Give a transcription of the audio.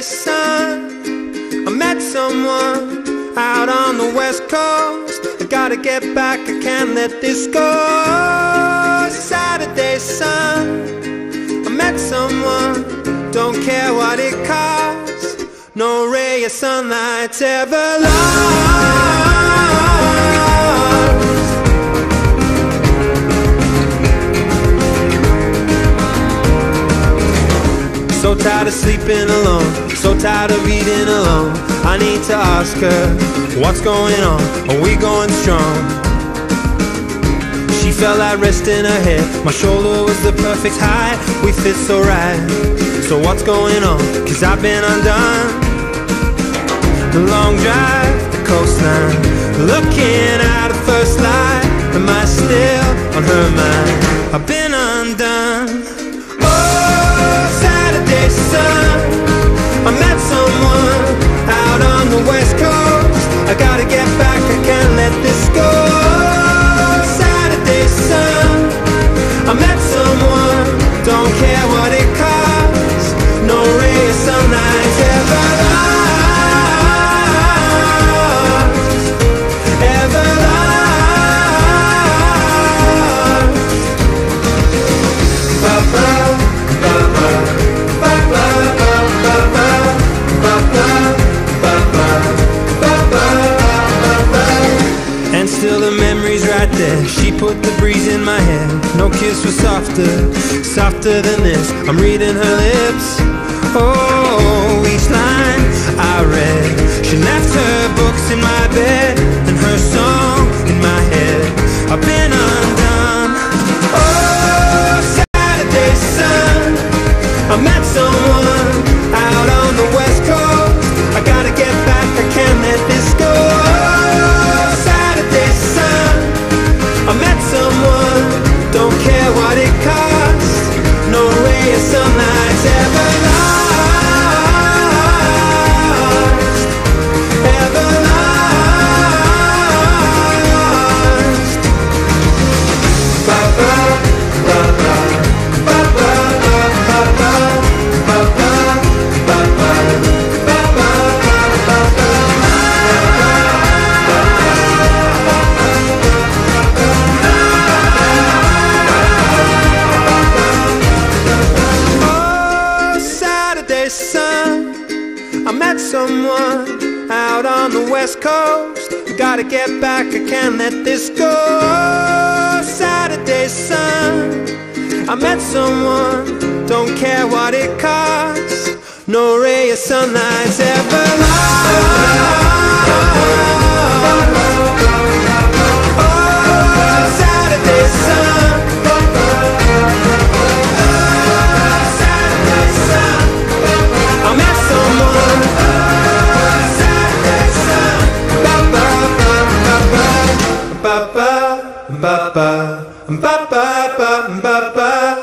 Saturday sun, I met someone out on the west coast. I gotta get back, I can't let this go. Saturday sun, I met someone, don't care what it costs. No ray of sunlight's ever lost. So tired of sleeping alone, so tired of eating alone. I need to ask her, what's going on? Are we going strong? She felt like rest in her head. My shoulder was the perfect height. We fit so right. So what's going on? Cause I've been undone. The long drive, the coastline, looking at the first light. Am I still on her mind? I've been undone. Saturday sun, I met someone out on the west coast. I gotta get back, I can't let this go. Saturday sun, I met someone, don't care what it costs. No ray of sunlight's ever lost, ever lost. Ba-ba. And still the memory's right there. She put the breeze in my hair. No kiss was softer, softer than this. I'm reading her lips. Oh, each line I read. She left her books in my bed and her song in my head. I've been undone. Oh, Saturday sun, I met someone out on the west coast. I gotta get back, I can't let this go. Saturday sun, I met someone, don't care what it costs. No ray of sunlight's ever lost, ever lost. Ba-ba, ba-ba, ba-ba, ba-ba, ba-ba, ba-ba, ba-ba, ba-ba. Oh, Saturday sun, I met someone out on the west coast. Gotta get back, I can't let this go. Saturday sun, I met someone, don't care what it costs. No ray of sunlight's ever lost. Oh, Saturday sun, Saturday sun, I met someone. Saturday sun, ba-ba, ba-ba, ba-ba, ba-ba, ba-ba, ba-ba, ba-ba.